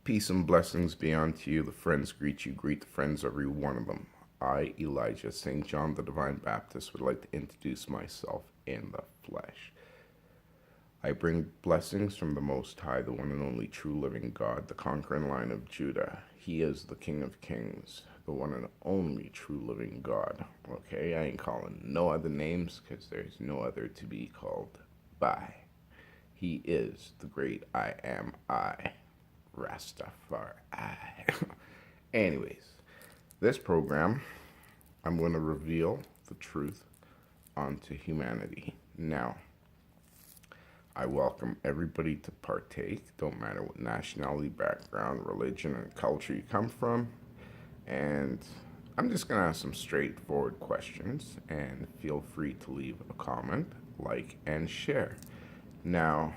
Peace and blessings be unto you. The friends greet you. Greet the friends, every one of them. I, Elijah St. John the Divine Baptist, would like to introduce myself in the flesh. I bring blessings from the Most High, the one and only true living God, the conquering Lion of Judah. He is the King of Kings, the one and only true living God. Okay, I ain't calling no other names because there's no other to be called by. He is the great I am I. Rastafari. Anyways, this program, I'm going to reveal the truth onto humanity. Now, I welcome everybody to partake. Don't matter what nationality, background, religion, and culture you come from. And I'm just going to ask some straightforward questions, and feel free to leave a comment, like, and share. Now,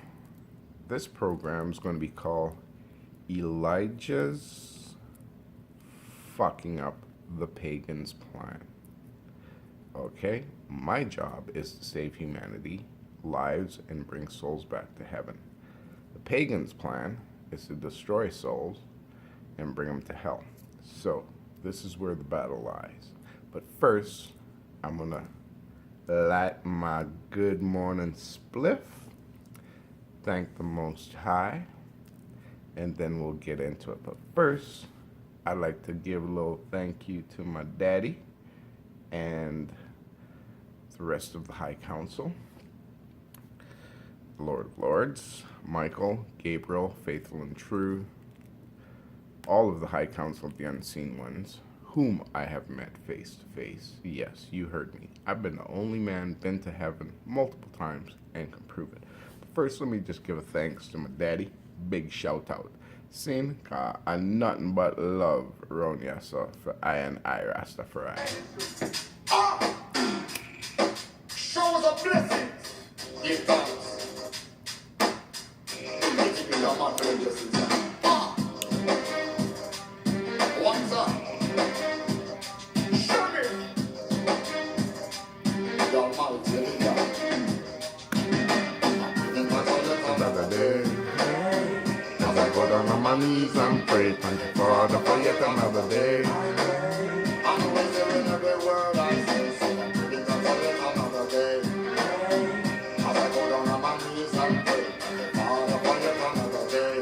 this program is going to be called Elijah's fucking up the pagan's plan. Okay? My job is to save humanity, lives, and bring souls back to heaven. The pagan's plan is to destroy souls and bring them to hell. So, this is where the battle lies. But first, I'm gonna light my good morning spliff, thank the Most High, and then we'll get into it. But first, I'd like to give a little thank you to my daddy and the rest of the High Council, the Lord of Lords, Michael, Gabriel, faithful and true, all of the High Council of the Unseen Ones, whom I have met face to face. Yes, you heard me. I've been the only man been to heaven multiple times and can prove it. But first, let me just give a thanks to my daddy. Big shout out. Sin, I nothing but love around here, so for I and I Rastafari. Show us a blessing. Give thanks. Let it be your man for the blessings. What's up? Show me. The Almighty living God. Another day. As I go down on my knees and pray, thank you, Father, for yet another day. I'm always hearing every word I say, so I'm giving thanks for yet another day. As I go down on my knees and pray, thank you, Father, for yet another day.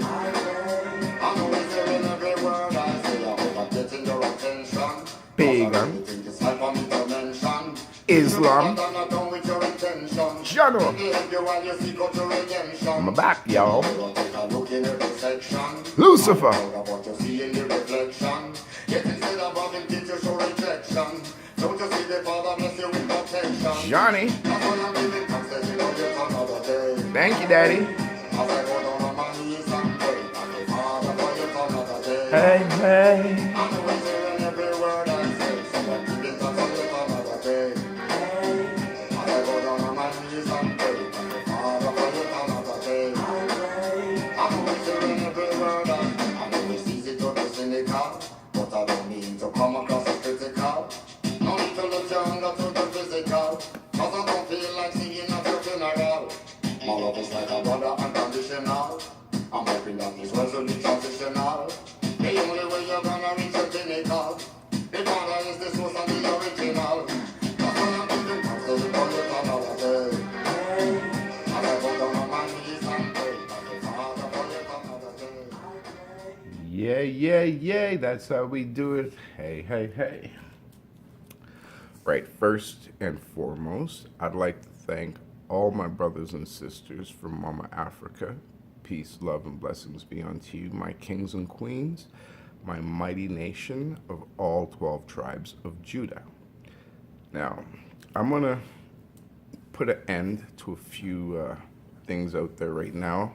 I'm always hearing every word I say, I hope I'm getting your attention. Pagan, Think it's time for me to mention. Islam, But I'm not done with your intention. General. Let me help you while you seek out your redemption. I'm back, y'all. Take a look in every section. Lucifer. Proud of what you see in the reflection. Yet instead of having teach you show rejection. Don't you see the Father bless you with protection? Johnny, That's why I'm giving thanks that you know yet another day. thank you, Daddy. As I go down on my knees and pray, thank you, Father, for yet another day. Hey. I'm always hearing every word I say, so I'm giving thanks for yet another day. As I go down on my knees and pray, thank you, Father, for yet another day. I'm always hearing every word I know it's easy to be cynical, but I don't mean to come across as critical. No need to look your anger to the physical, cause I don't feel like singing at your funeral. My love is like a brother unconditional. I'm hoping that these words will be transitional. The only way you're gonna reach the pinnacle, the Father is the source and the original. That's why I'm giving thanks to the God with another day. As I go down on my knees and pray, thank you, Father, for yet another day. Yeah. That's how we do it. Hey. Right, first and foremost, I'd like to thank all my brothers and sisters from Mama Africa. Peace, love, and blessings be unto you, my kings and queens, my mighty nation of all 12 tribes of Judah. Now, I'm going to put an end to a few things out there right now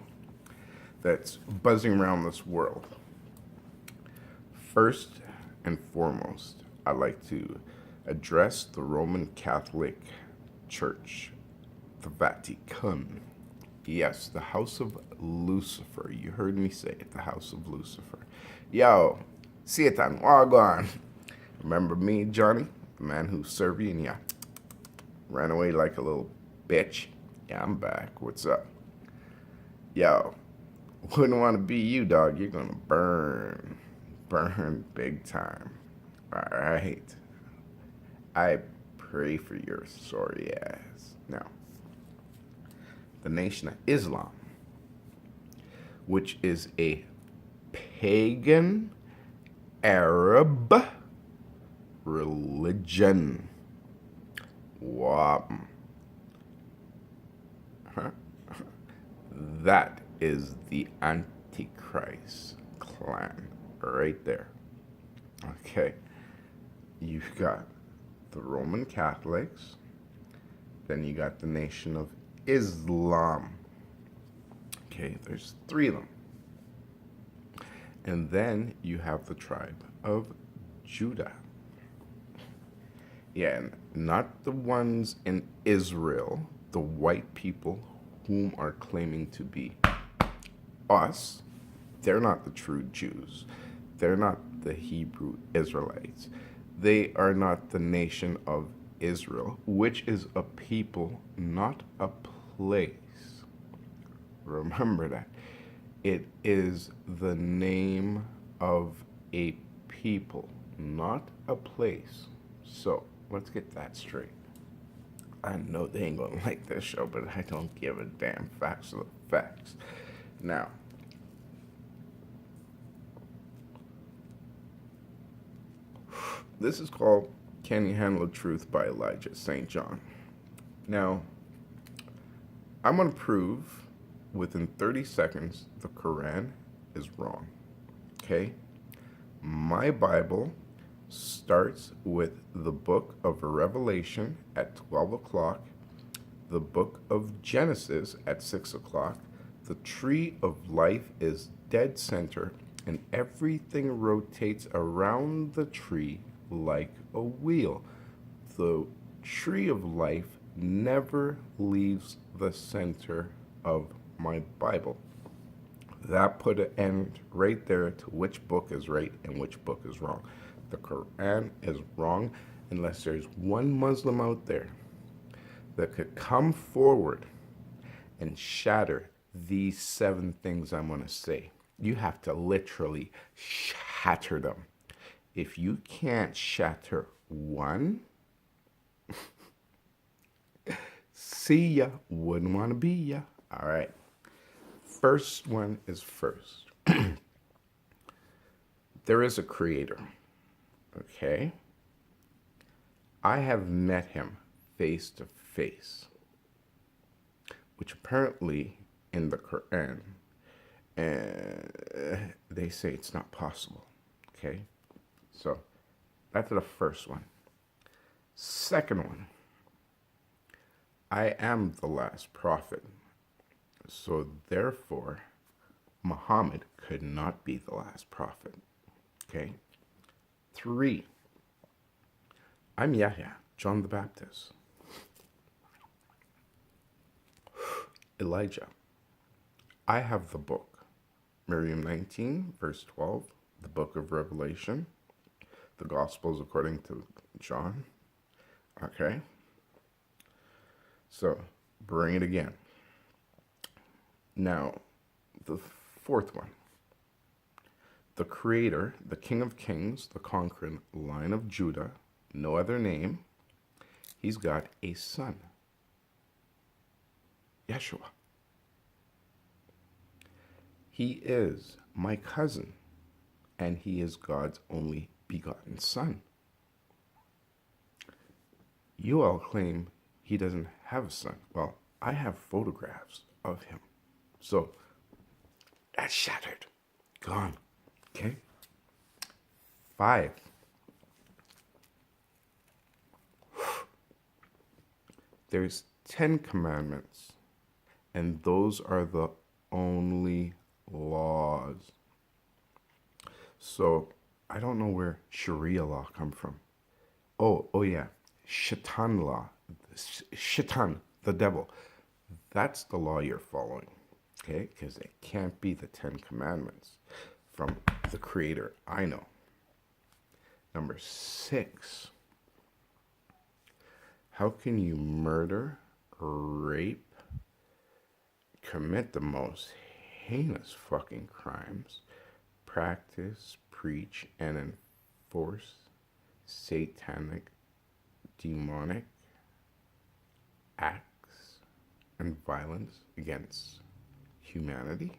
that's buzzing around this world. First and foremost, I'd like to address the Roman Catholic Church, the Vatican. Yes, the House of Lucifer. You heard me say it, the House of Lucifer. Yo, Satan, wagwan. Remember me, Johnny, the man who served you and ya ran away like a little bitch? Yeah, I'm back. What's up? Yo, Wouldn't want to be you, dog. You're gonna burn. Burn big time. Alright. I pray for your sorry ass. Now, the Nation of Islam, which is a pagan Arab religion. Wow. That is the Antichrist clan right there. Okay. You've got the Roman Catholics, then you got the Nation of Islam. Okay, there's three of them. And then you have the tribe of Judah. Yeah, and not the ones in Israel, the white people whom are claiming to be us. They're not the true Jews. They're not the Hebrew Israelites. They are not the nation of Israel, which is a people, not a place. Remember that. It is the name of a people, not a place. So let's get that straight. I know they ain't gonna like this show, but I don't give a damn. Facts are the facts. Now, this is called Can You Handle the Truth by Elijah St. John. Now, I'm gonna prove within 30 seconds the Quran is wrong. Okay? My Bible starts with the book of Revelation at 12 o'clock, the book of Genesis at 6 o'clock. The tree of life is dead center, and everything rotates around the tree like a wheel. The tree of life never leaves the center of my Bible. That put an end right there to which book is right and which book is wrong. The Quran is wrong unless there's one Muslim out there that could come forward and shatter these 7 things I'm going to say. You have to literally shatter them. If you can't shatter one, see ya. Wouldn't want to be ya. All right. First one is first. There is a creator. Okay? I have met him face to face, which apparently in the Quran, they say it's not possible. Okay? So that's the first one. Second one, I am the last prophet. So therefore, Muhammad could not be the last prophet. Okay? 3, I'm Yahya, John the Baptist. Elijah, I have the book. Miriam 19, verse 12, the book of Revelation, the Gospels according to John. Okay? So, bring it again. Now, the fourth one. The Creator, the King of Kings, the conquering Lion of Judah, no other name. He's got a son, Yeshua. He is my cousin, and he is God's only begotten son. You all claim he doesn't have a son. Well, I have photographs of him. So, that's shattered. Gone. Okay? 5. There's 10 commandments, and those are the only laws. So, I don't know where Sharia law come from. Oh yeah, Shaitan law. Shaitan, the devil. That's the law you're following. Okay? Because it can't be the 10 commandments from the Creator I know. Number 6. How can you murder, rape, commit the most heinous fucking crimes, practice, preach, and enforce satanic, demonic acts and violence against humanity?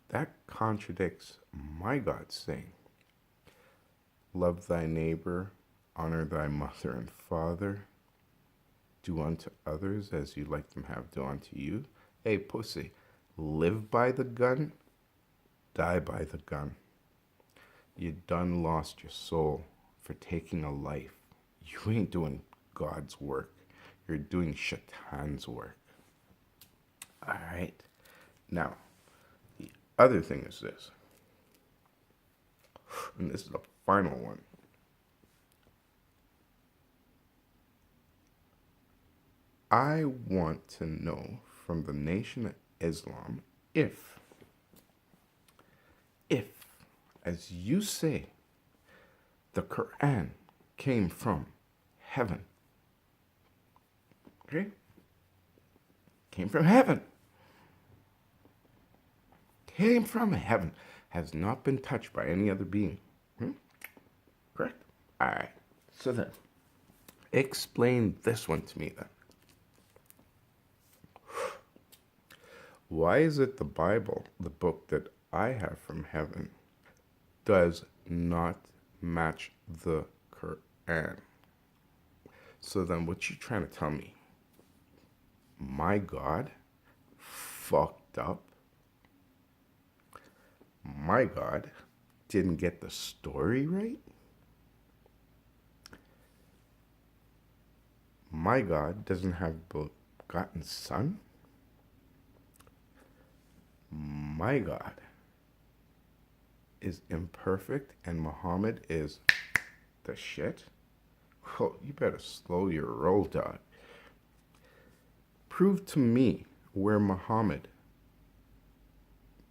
That contradicts my God saying, love thy neighbor, honor thy mother and father, do unto others as you like them have do unto you. Hey, pussy, live by the gun, die by the gun. You done lost your soul for taking a life. You ain't doing God's work. You're doing Shaitan's work. All right? Now, the other thing is this, and this is the final one. I want to know from the Nation of Islam if, as you say, the Quran came from heaven. Okay? Came from heaven. Came from heaven. Has not been touched by any other being. Correct? All right. So then, explain this one to me then. Why is it the Bible, the book that I have from heaven, does not match the Quran? So then what you trying to tell me? My God fucked up? My God didn't get the story right? My God doesn't have a begotten son? My God is imperfect and Muhammad is the shit? Oh, you better slow your roll, dog. Prove to me where Muhammad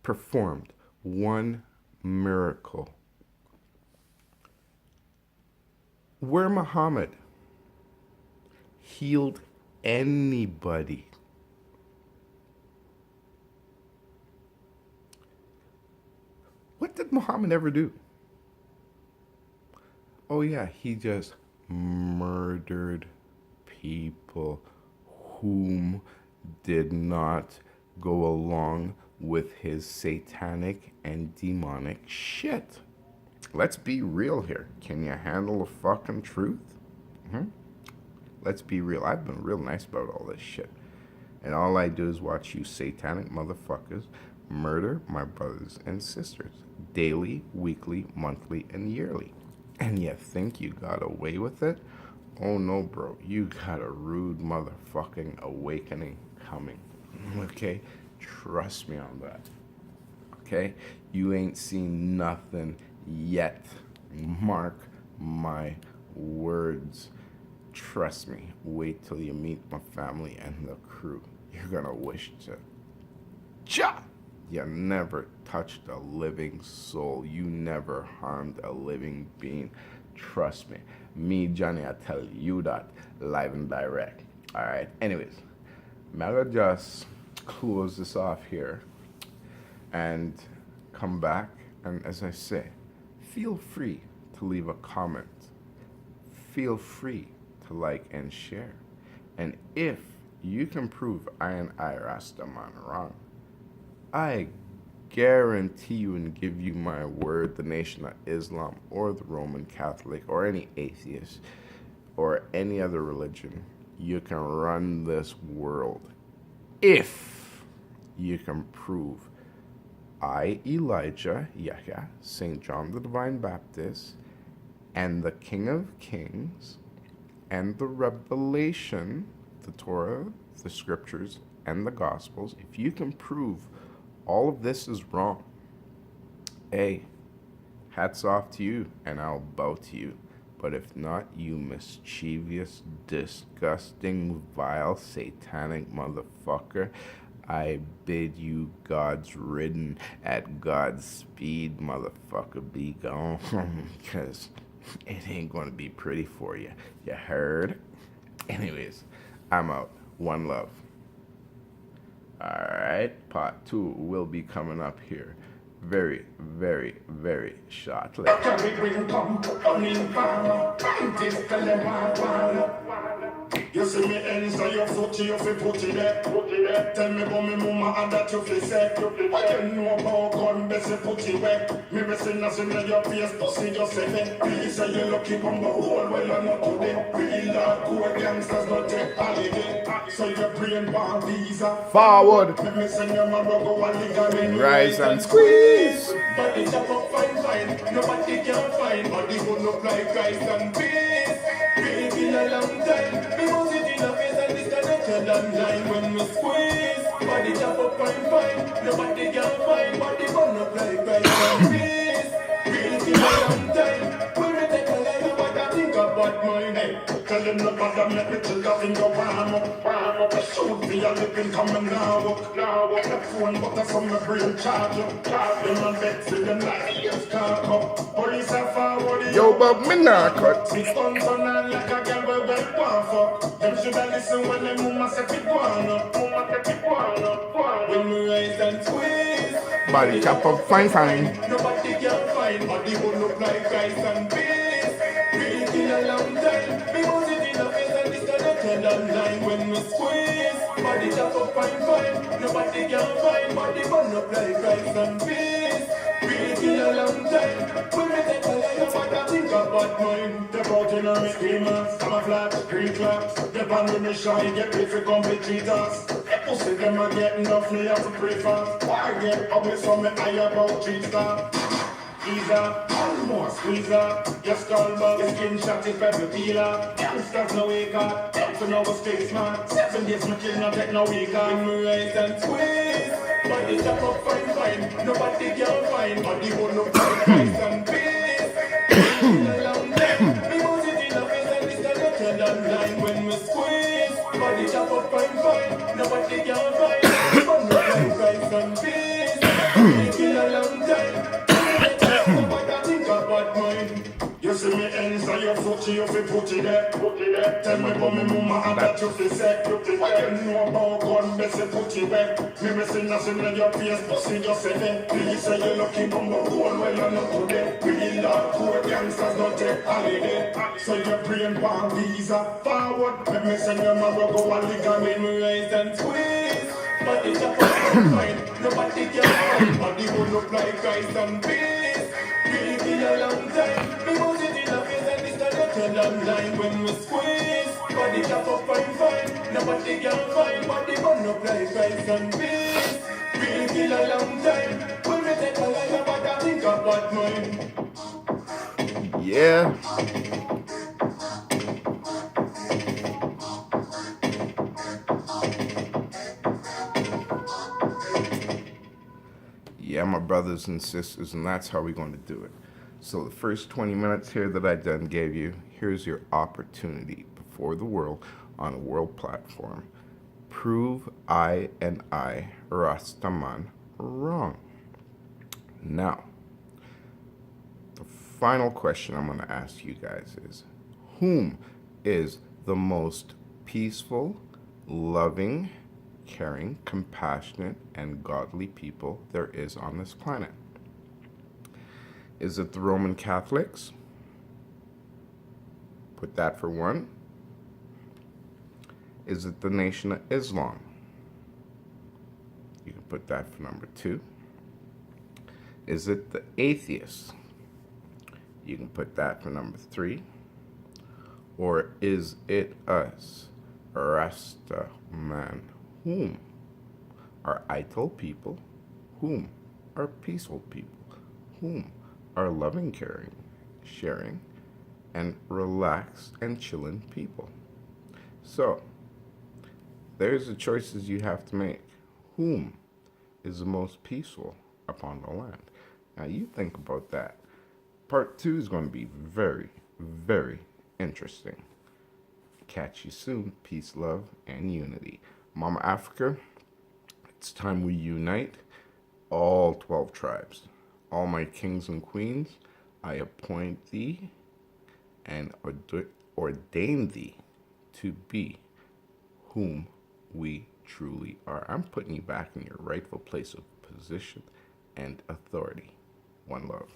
performed one miracle. Where Muhammad healed anybody. What did Muhammad ever do? Oh yeah, he just murdered people whom did not go along with his satanic and demonic shit. Let's be real here. Can you handle the fucking truth? Let's be real. I've been real nice about all this shit. And all I do is watch you satanic motherfuckers murder my brothers and sisters daily, weekly, monthly, and yearly. And you think you got away with it? Oh no, bro. You got a rude motherfucking awakening coming. Okay? Trust me on that. Okay? You ain't seen nothing yet. Mark my words. Trust me. Wait till you meet my family and the crew. You're gonna wish to. Cha! You never touched a living soul. You never harmed a living being. Trust me. Me, Johnny, I tell you that live and direct. All right. Anyways, I'm gonna just close this off here and come back. And as I say, feel free to leave a comment. Feel free to like and share. And if you can prove I Rastaman wrong, I guarantee you and give you my word, the Nation of Islam or the Roman Catholic or any atheist or any other religion, you can run this world if you can prove I, Elijah, Yahya, St. John the Divine Baptist, and the King of Kings, and the Revelation, the Torah, the Scriptures, and the Gospels, if you can prove all of this is wrong, hey, hats off to you, and I'll bow to you. But if not, you mischievous, disgusting, vile, satanic motherfucker, I bid you God's ridden at God's speed, motherfucker, be gone, because it ain't gonna be pretty for you. You heard? Anyways, I'm out. One love. Alright, part 2 will be coming up here very, very, very shortly. You see me inside your foot, you fi put it there. Tell me about me mama and that you fi say. What you know about gun, best you put it wet. Me missing nothing in your face, pussy just say me. Please say you lucky from the whole well I'm not today. Real hardcore gangsters not take holiday. So your brain born visa. Forward, Me missing your mama go and ligament. rise and squeeze. Body chop up fine. Nobody can find. Body gun up like rice and peas. Been in a long time. Me must it in a face and disconnected online when me squeeze. Body chop up fine. Nobody can find. Body gun up like rice and peas. Been in a long time. When me take a line about I think about mine. Hey, tell them no bother make me chill off in your warm up. Shoot me a living coming now. The phone but that's on my brain charger. Them a vex with them like yes car up. Police are forward. Yo, but me not cut. 6 tons on her like a girl we well want fuck. Them shoulda listen when them mama say fi go on up. When me rise and squeeze. Body chop up fine. Nobody can find. Body hold up like rice and peas. Been in a long time. Me must it in a face and disconnected online when me squeeze. Body chop up fine. Nobody can find. Body burn up like rice and peas. Been in a long time. When me take a line of what I think about mine. They brought in a me schemers, camouflage, green claps. They ban me shy, get paid for complete cheaters. They pussy them a get enough, me have to pray fast. Why get up with some me high about 3-star? Easer, one more squeezer. Your skull bug, your skin shot is pepper peeler. Youngsters no wake up, to know go stay smart. 7 days me kill no take no week off. Me rise and squeeze. Body chop up fine. Nobody can find. Body hold up like rice and peas. In a long time. Me must it in a face and disconnected online when me squeeze. Body chop up fine. Nobody can find. Body burn up like rice and peas. In a long time. You see me inside your foot, you fi put it there. Tell me about me mama and that you fi say. What you know about gun, best you put it wet. Me missing nothing in your face, pussy just say me. Please say you lucky from the whole well I'm not today. Real hardcore gangsters not take holiday. So your brain born visa. Forward, let me send your mama go and ligament. Me rise and squeeze. Body chop up fine. Nobody can find. Body hold up like rice and peas. Been a long time. Me must it in a face and disconnected online when we squeeze. Body chop up fine. Nobody can find. Body burn up like rice and peas. Been a long time. When we take a line about I think about mine. Yeah. Yeah, my brothers and sisters, and that's how we're going to do it. So the first 20 minutes here that I done gave you, here's your opportunity before the world on a world platform. Prove I, Rastaman, wrong. Now, the final question I'm going to ask you guys is, whom is the most peaceful, loving, caring, compassionate, and godly people there is on this planet? Is it the Roman Catholics? Put that for one. Is it the Nation of Islam? You can put that for number 2. Is it the atheists? You can put that for number 3. Or is it us, Rasta man? Whom are Ital people? Whom are peaceful people? Whom are loving, caring, sharing, and relaxed and chilling people? So, there's the choices you have to make. Whom is the most peaceful upon the land? Now, you think about that. Part 2 is going to be very, very interesting. Catch you soon. Peace, love, and unity. Mama Africa, it's time we unite all 12 tribes. All my kings and queens, I appoint thee and ordain thee to be whom we truly are. I'm putting you back in your rightful place of position and authority. One love.